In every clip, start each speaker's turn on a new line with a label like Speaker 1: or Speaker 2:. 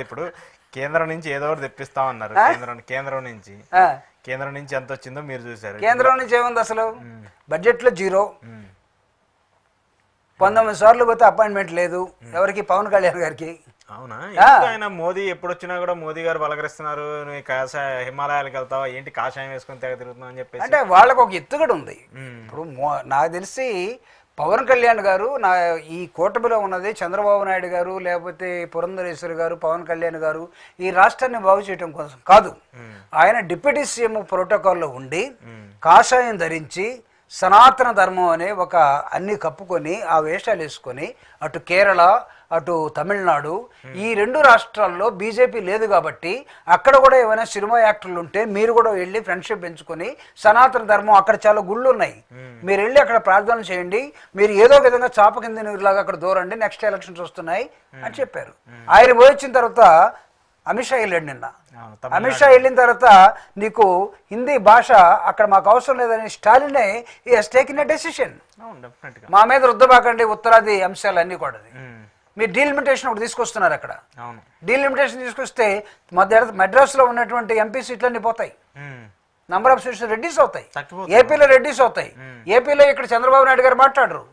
Speaker 1: ఇప్పుడు కేంద్రం నుంచి ఏదో ఒకటి తెప్పిస్తామన్నారు. కేంద్రం నుంచి ఎంత వచ్చిందో మీరు చూసారు.
Speaker 2: కేంద్రం నుంచి ఏముంది అసలు? బడ్జెట్లో జీరో. 19 సార్లు పోతే అపాయింట్మెంట్ లేదు ఎవరికి, పవన్ కళ్యాణ్ గారికి.
Speaker 1: అవునా? ఆయన మోదీ ఎప్పుడు వచ్చినా కూడా మోదీ గారు బలకరిస్తున్నారు. హిమాలయాలకు వెళ్తావా ఏంటి, కాషాయం వేసుకొని తెగ తిరుగుతున్నావు అని చెప్పేసి.
Speaker 2: అంటే వాళ్ళకు ఒక ఎత్తుగడ ఉంది. ఇప్పుడు నాకు తెలిసి పవన్ కళ్యాణ్ గారు ఈ కూటమిలో ఉన్నది చంద్రబాబు నాయుడు గారు లేకపోతే పురంధరేశ్వరి గారు, పవన్ కళ్యాణ్ గారు ఈ రాష్ట్రాన్ని బాగు చేయడం కోసం కాదు. ఆయన డిప్యూటీ సీఎం ప్రోటోకాల్లో ఉండి కాషాయం ధరించి సనాతన ధర్మం అనే ఒక అన్ని కప్పుకొని ఆ వేషాలు వేసుకొని అటు కేరళ అటు తమిళనాడు ఈ 2 రాష్ట్రాల్లో బీజేపీ లేదు కాబట్టి అక్కడ కూడా ఏమైనా సినిమా యాక్టర్లు ఉంటే మీరు కూడా వెళ్ళి ఫ్రెండ్షిప్ పెంచుకొని సనాతన ధర్మం అక్కడ చాలా గుళ్ళు ఉన్నాయి, మీరు వెళ్ళి అక్కడ ప్రార్థన చేయండి, మీరు ఏదో విధంగా చాప కింద నీరులాగా అక్కడ దూరండి, నెక్స్ట్ ఎలక్షన్స్ వస్తున్నాయి అని చెప్పారు. ఆయన పోయి వచ్చిన తర్వాత అమిత్ షా వెళ్ళాడు నిన్న. అమిత్ షా వెళ్ళిన తర్వాత నీకు హిందీ భాష అక్కడ మాకు అవసరం లేదని స్టాలినే హస్ టేకెన్ ఎ డెసిషన్. మా మీద రుద్దబాకండి ఉత్తరాది అంశాలన్నీ కూడా. మీరు డీలిమిటేషన్ ఒకటి తీసుకొస్తున్నారు. అక్కడ డీలిమిటేషన్ తీసుకొస్తే మద్రాసులో ఉన్నటువంటి ఎంపీ సీట్లన్నీ పోతాయి, నంబర్ ఆఫ్ సీట్స్ రెడ్యూస్ అవుతాయి, ఏపీలో రెడ్యూస్ అవుతాయి. ఏపీలో ఇక్కడ చంద్రబాబు నాయుడు గారు మాట్లాడరు,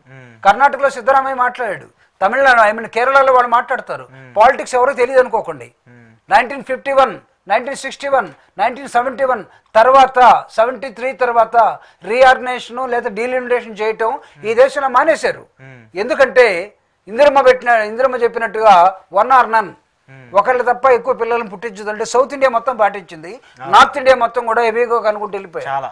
Speaker 2: కర్ణాటకలో సిద్ధరామయ్య మాట్లాడాడు, తమిళనాడు కేరళలో వాళ్ళు మాట్లాడతారు. పాలిటిక్స్ ఎవరో తెలియదు అనుకోకండి. 1951, 1961, 1971 తర్వాత 73 తర్వాత రీఆర్గనైజేషన్ లేదా డీలిమిటేషన్ చేయటం ఈ దేశంలో మానేశారు. ఎందుకంటే ఇందిరమ్మ చెప్పినట్టుగా 1 or none, ఒకళ్ళు తప్ప ఎక్కువ పిల్లలను పుట్టించదంటే సౌత్ ఇండియా మొత్తం పాటించింది, నార్త్ ఇండియా మొత్తం కూడా హెవీగా కనుక్కుంటూ వెళ్ళిపోయారు.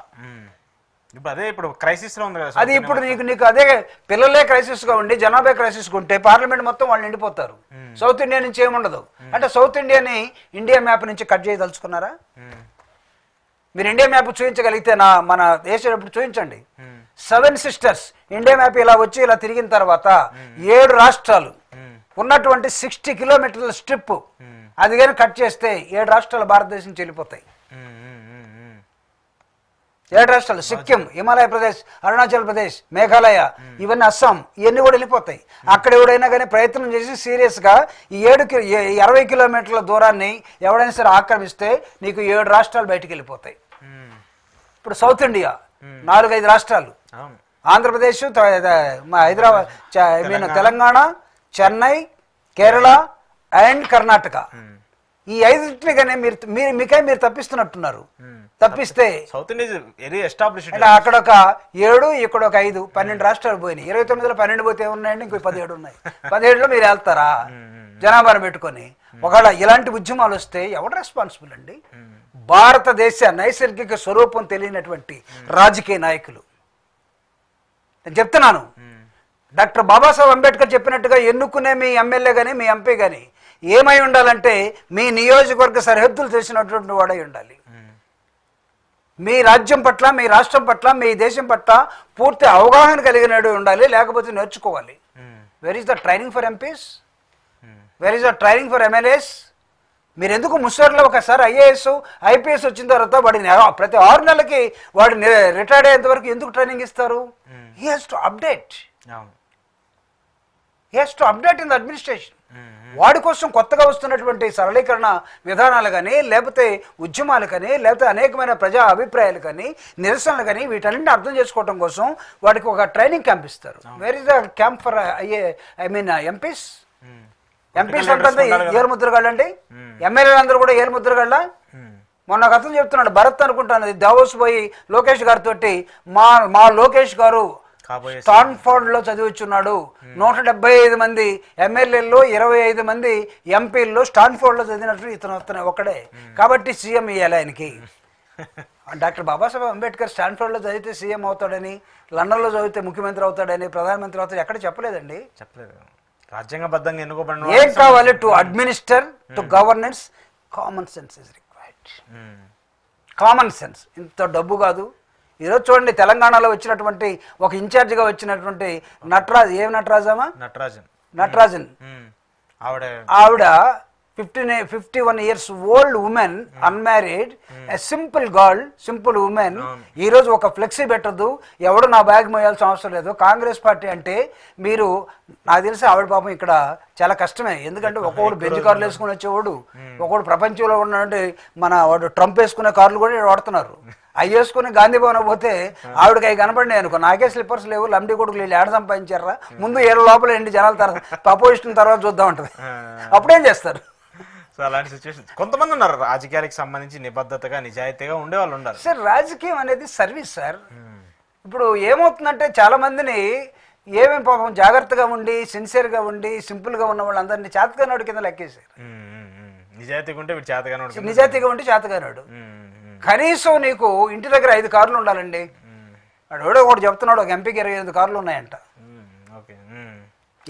Speaker 1: ఇప్పుడు క్రైసిస్ లో ఉంది కదా
Speaker 2: అది. ఇప్పుడు నీకు అదే పిల్లలే క్రైసిస్ గా ఉండి జనాభా క్రైసిస్ ఉంటే పార్లమెంట్ మొత్తం వాళ్ళు నిండిపోతారు. సౌత్ ఇండియా నుంచి ఏముండదు. అంటే సౌత్ ఇండియాని ఇండియా మ్యాప్ నుంచి కట్ చేయదలుచుకున్నారా? మీరు ఇండియా మ్యాప్ చూపించగలిగితే మన దేశం ఇప్పుడు చూపించండి. 7 sisters ఇండియా మ్యాప్ ఇలా వచ్చి ఇలా తిరిగిన తర్వాత 7 రాష్ట్రాలు ఉన్నటువంటి 60 kilometerల స్ట్రిప్ అది కానీ కట్ చేస్తే 7 రాష్ట్రాలు భారతదేశం చెల్లిపోతాయి. 7 రాష్ట్రాలు సిక్కిం, హిమాలయ ప్రదేశ్, అరుణాచల్ ప్రదేశ్, మేఘాలయ, ఇవన్నీ అస్సాం, ఇవన్నీ కూడా వెళ్ళిపోతాయి. అక్కడ ఎవడైనా కానీ ప్రయత్నం చేసి సీరియస్గా ఈ 20 kilometerల దూరాన్ని ఎవడైనా సరే ఆక్రమిస్తే నీకు 7 రాష్ట్రాలు బయటికి వెళ్ళిపోతాయి. ఇప్పుడు సౌత్ ఇండియా 4-5 రాష్ట్రాలు, ఆంధ్రప్రదేశ్, హైదరాబాద్, తెలంగాణ, చెన్నై, కేరళ అండ్ కర్ణాటక, ఈ 5 కానీ మీరు తప్పిస్తున్నట్టున్నారు. తప్పిస్తే అక్కడ ఒక 7 ఇక్కడ ఒక 5 12 రాష్ట్రాలు పోయినాయి. 29లో 12 పోతే ఏమున్నాయండి? ఇంకో 17 ఉన్నాయి. 17లో మీరు వెళ్తారా జనాభాను పెట్టుకొని? ఒకవేళ ఇలాంటి ఉద్యమాలు వస్తే ఎవరు రెస్పాన్సిబుల్ అండి? భారతదేశ నైసర్గిక స్వరూపం తెలియనటువంటి రాజకీయ నాయకులు. నేను చెప్తున్నాను, డాక్టర్ బాబాసాహెబ్ అంబేద్కర్ చెప్పినట్టుగా ఎన్నుకునే మీ ఎమ్మెల్యే కానీ మీ ఎంపీ కానీ ఏమై ఉండాలంటే మీ నియోజకవర్గ సరిహద్దులు తెలిసినటువంటి వాడై ఉండాలి. మీ రాజ్యం పట్ల, మీ రాష్ట్రం పట్ల, మీ దేశం పట్ల పూర్తి అవగాహన కలిగినట్టు ఉండాలి, లేకపోతే నేర్చుకోవాలి. Where is the training for MPs? Where is the training for MLAs? మీరు ఎందుకు ముసలిలో ఒకసారి ఐఏఎస్ ఐపీఎస్ వచ్చిన తర్వాత వాడిని ప్రతి 6 నెలలకి వాడిని రిటైర్డ్ అయ్యేంత వరకు ఎందుకు ట్రైనింగ్ ఇస్తారు? He has to update. He has to update in the administration. వాడి కోసం కొత్తగా వస్తున్నటువంటి సరళీకరణ విధానాలు కానీ, లేకపోతే ఉద్యమాలు కానీ, లేకపోతే అనేకమైన ప్రజా అభిప్రాయాలు కానీ, నిరసనలు కానీ, వీటన్నింటిని అర్థం చేసుకోవడం కోసం వాడికి ఒక ట్రైనింగ్ క్యాంప్ ఇస్తారు. Where is the camp for MPs? MPs అంటే ఏరు ముద్రగాళ్ళండి, ఎమ్మెల్యేలు అందరూ కూడా ఏరు ముద్రగాళ్ళ. మొన్న ఒక అతను చెప్తున్నాడు, భరత్ అనుకుంటాను, దావోస్ పోయి లోకేష్ గారితో మా లోకేష్ గారు స్టాన్ఫోర్డ్ లో చదివించున్నాడు, 175 మంది ఎమ్మెల్యేల్లో 25 మంది ఎంపీల్లో స్టాన్ఫోర్డ్ లో చదివినట్టు ఇతను ఒక్కడే కాబట్టి సీఎం ఇవ్వాలి ఆయనకి. డాక్టర్ బాబాసాహెబ్ అంబేద్కర్ స్టాన్ఫోర్డ్ లో చదివితే సీఎం అవుతాడని, లండన్ లో చదివితే ముఖ్యమంత్రి అవుతాడని, ప్రధానమంత్రి అవుతాడు ఎక్కడ చెప్పలేదండి.
Speaker 1: చెప్పలేదు. రాజ్యాంగబద్ధంగా ఎన్నుకోబడిన
Speaker 2: ఏం కావాలి? To administer, to governance, common sense is required. Common sense. ఇంత డబ్బు కాదు. ఈరోజు చూడండి, తెలంగాణలో వచ్చినటువంటి ఒక ఇన్ఛార్జిగా వచ్చినటువంటి నటరాజన్,
Speaker 1: నటరాజన్
Speaker 2: ఆవిడ 51 years old woman, unmarried, a simple girl, simple woman, ఈ రోజు ఒక ఫ్లెక్సీ పెట్టద్దు, ఎవడు నా బ్యాగ్ మోయాల్సిన అవసరం లేదు. కాంగ్రెస్ పార్టీ అంటే మీరు, నాకు తెలిసి ఆవిడ పాపం ఇక్కడ చాలా కష్టమే. ఎందుకంటే ఒక్కొక్కడు బెంచ్ కార్లు వేసుకుని వచ్చేవాడు, ఒక్కొక్కడు ప్రపంచంలో ఉన్నటువంటి వాడు ట్రంప్ వేసుకునే కార్లు కూడా వాడుతున్నారు. అవి వేసుకుని గాంధీ భవన్ పోతే ఆవిడకి అవి కనపడినాయి అనుకో, నాకే స్లిప్పర్స్ లేవు, లంబడి కొడుకులు వీళ్ళు ఏడ సంపాదించారా, ముందు ఏళ్ళ లోపల ఎండి జనాల తర్వాత అపోజిషన్ తర్వాత చూద్దాం ఉంటుంది. అప్పుడేం చేస్తారు?
Speaker 1: సో అలాంటి సిచ్యువేషన్ కొంతమంది ఉన్నారు రాజకీయాలకు సంబంధించి నిబద్ధతగా నిజాయితీగా ఉండే వాళ్ళు ఉన్నారు
Speaker 2: సార్. రాజకీయం అనేది సర్వీస్ సార్. ఇప్పుడు ఏమవుతుందంటే చాలా మందిని ఏమేమి పాపం జాగ్రత్తగా ఉండి సిన్సియర్గా ఉండి సింపుల్గా ఉన్న వాళ్ళందరినీ చేతగానోడు కింద లెక్కేసారు.
Speaker 1: నిజాయితీగా ఉంటే చేతగానోడు,
Speaker 2: నిజాయితీగా ఉంటే చేతగానోడు. కనీసం నీకు ఇంటి దగ్గర 5 కార్లు ఉండాలండి. వాడు ఎవడో ఒకటి చెప్తున్నాడు, ఒక ఎంపీకి 25 కార్లు ఉన్నాయంట.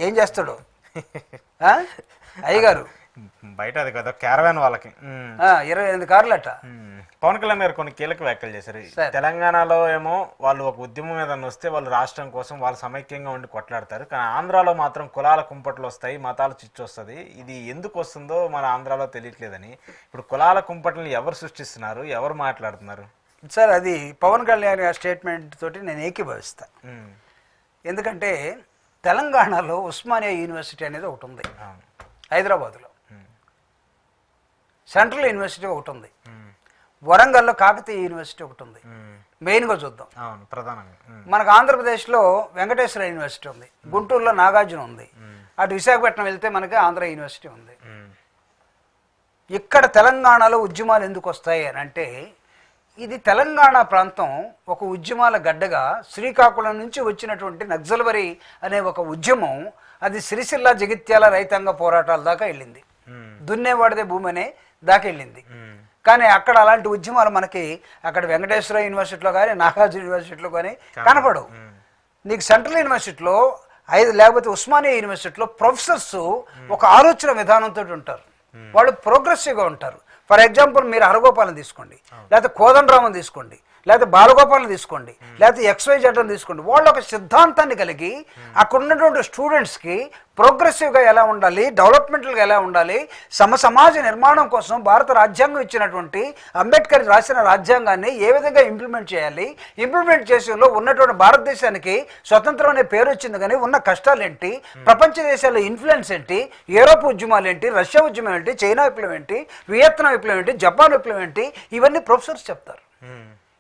Speaker 2: ఏం చేస్తాడు అయ్యగారు?
Speaker 1: బయట అది కదా క్యారవాన్ వాళ్ళకి
Speaker 2: 25 కార్లు అట్ట.
Speaker 1: పవన్ కళ్యాణ్ గారు కొన్ని కీలక వ్యాఖ్యలు చేశారు. తెలంగాణలో ఏమో వాళ్ళు ఒక ఉద్యమం మీద వస్తే వాళ్ళు రాష్ట్రం కోసం వాళ్ళు సమైక్యంగా ఉండి కొట్లాడతారు, కానీ ఆంధ్రాలో మాత్రం కులాల కుంపట్లు వస్తాయి, మతాలు చిచ్చు వస్తుంది. ఇది ఎందుకు వస్తుందో మన ఆంధ్రాలో తెలియట్లేదని. ఇప్పుడు కులాల కుంపట్లను ఎవరు సృష్టిస్తున్నారు, ఎవరు మాట్లాడుతున్నారు?
Speaker 2: సార్ అది పవన్ కళ్యాణ్ గారి స్టేట్మెంట్ తోటి నేను ఏకీభవిస్తా. ఎందుకంటే తెలంగాణలో ఉస్మానియా యూనివర్సిటీ అనేది ఒకటి ఉంది, హైదరాబాద్లో సెంట్రల్ యూనివర్సిటీ ఒకటి ఉంది, వరంగల్లో కాకతీయ యూనివర్సిటీ ఒకటి ఉంది. మెయిన్గా చూద్దాం,
Speaker 1: ప్రధానంగా
Speaker 2: మనకు ఆంధ్రప్రదేశ్లో వెంకటేశ్వర యూనివర్సిటీ ఉంది, గుంటూరులో నాగార్జున ఉంది, అటు విశాఖపట్నం వెళ్తే మనకి ఆంధ్ర యూనివర్సిటీ ఉంది. ఇక్కడ తెలంగాణలో ఉద్యమాలు ఎందుకు వస్తాయి అని అంటే, ఇది తెలంగాణ ప్రాంతం ఒక ఉద్యమాల గడ్డగా శ్రీకాకుళం నుంచి వచ్చినటువంటి నక్సల్బరీ అనే ఒక ఉద్యమం అది సిరిసిల్ల జగిత్యాల రైతాంగ పోరాటాల దాకా వెళ్ళింది, దున్నేవాడిదే భూమి అనే దాకా వెళ్ళింది. కానీ అక్కడ అలాంటి ఉద్యమాలు మనకి అక్కడ వెంకటేశ్వర యూనివర్సిటీలో కానీ నాగార్జున యూనివర్సిటీలో కానీ కనపడవు. నీకు సెంట్రల్ యూనివర్సిటీలో లేకపోతే ఉస్మానియా యూనివర్సిటీలో ప్రొఫెసర్స్ ఒక ఆలోచన విధానంతో ఉంటారు, వాళ్ళు ప్రోగ్రెసివ్గా ఉంటారు. ఫర్ ఎగ్జాంపుల్ మీరు హరగోపాలను తీసుకోండి, లేకపోతే కోదండరామని తీసుకోండి, లేకపోతే బాలగోపాలను తీసుకోండి, లేకపోతే XYZ అని తీసుకోండి. వాళ్ళు ఒక సిద్ధాంతాన్ని కలిగి అక్కడ ఉన్నటువంటి స్టూడెంట్స్కి ప్రోగ్రెసివ్గా ఎలా ఉండాలి, డెవలప్మెంటల్గా ఎలా ఉండాలి, సమాజ నిర్మాణం కోసం భారత రాజ్యాంగం ఇచ్చినటువంటి అంబేద్కర్ రాసిన రాజ్యాంగాన్ని ఏ విధంగా ఇంప్లిమెంట్ చేయాలి, ఇంప్లిమెంట్ చేసేలో ఉన్నటువంటి భారతదేశానికి స్వతంత్రం అనే పేరు వచ్చింది, కానీ ఉన్న కష్టాలు ఏంటి, ప్రపంచ దేశాల్లో ఇన్ఫ్లుయెన్స్ ఏంటి, యూరోప్ ఉద్యమాలు ఏంటి, రష్యా ఉద్యమం ఏంటి, చైనా విప్లవం ఏంటి, వియత్నాం విప్లవం ఏంటి, జపాన్ విప్లవం ఏంటి, ఇవన్నీ ప్రొఫెసర్స్ చెప్తారు.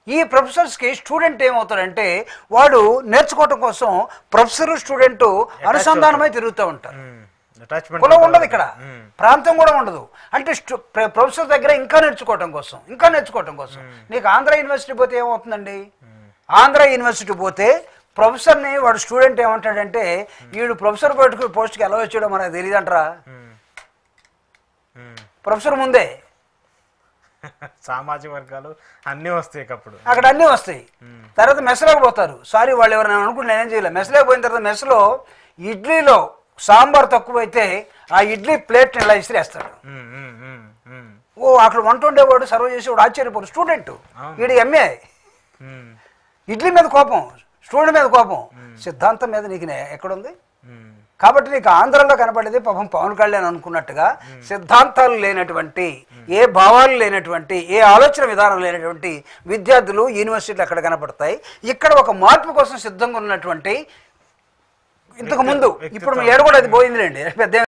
Speaker 2: ఈ ప్రొఫెసర్స్కి స్టూడెంట్ ఏమవుతాడంటే వాడు నేర్చుకోవటం కోసం ప్రొఫెసర్ స్టూడెంట్ అనుసంధానమై తిరుగుతూ ఉంటారు. కులం ఉండదు ఇక్కడ, ప్రాంతం కూడా ఉండదు. అంటే ప్రొఫెసర్ దగ్గర ఇంకా నేర్చుకోవటం కోసం నీకు ఆంధ్ర యూనివర్సిటీ పోతే ఏమవుతుందండి? ఆంధ్ర యూనివర్సిటీ పోతే ప్రొఫెసర్ని వాడు స్టూడెంట్ ఏమంటాడంటే, వీడు ప్రొఫెసర్ పోస్ట్కి ఎలా వచ్చాడో మనకు తెలియదంటారా? ప్రొఫెసర్ ముందే
Speaker 1: సామాజిక వర్గాలు అన్నీ వస్తాయి, అక్కడ
Speaker 2: అన్నీ వస్తాయి. తర్వాత మెస్లోకి పోతారు. సారీ వాళ్ళు ఎవరైనా అనుకుంటే నేనేం చేయలేదు. మెస్లోకి పోయిన తర్వాత మెస్లో ఇడ్లీలో సాంబార్ తక్కువైతే ఆ ఇడ్లీ ప్లేట్ ఇలా ఇసిరేస్తాడు. అక్కడ వంట ఉండేవాడు సర్వ్ చేసేవాడు ఆశ్చర్యపోడు స్టూడెంట్, వీడి MA. ఇడ్లీ మీద కోపం, స్టూడెంట్ మీద కోపం, సిద్ధాంతం మీద నీకు ఎక్కడుంది? కాబట్టి నీకు ఆంధ్రలో కనపడేది పాపం పవన్ కళ్యాణ్ అనుకున్నట్టుగా సిద్ధాంతాలు లేనటువంటి, ఏ భావాలు లేనటువంటి, ఏ ఆలోచన విధానం లేనటువంటి విద్యార్థులు యూనివర్సిటీలు అక్కడ కనపడతాయి. ఇక్కడ ఒక మార్పు కోసం సిద్ధంగా ఉన్నటువంటి ఇంతకు ముందు, ఇప్పుడు ఏడు కూడా అది పోయిందిలేండి పెద్ద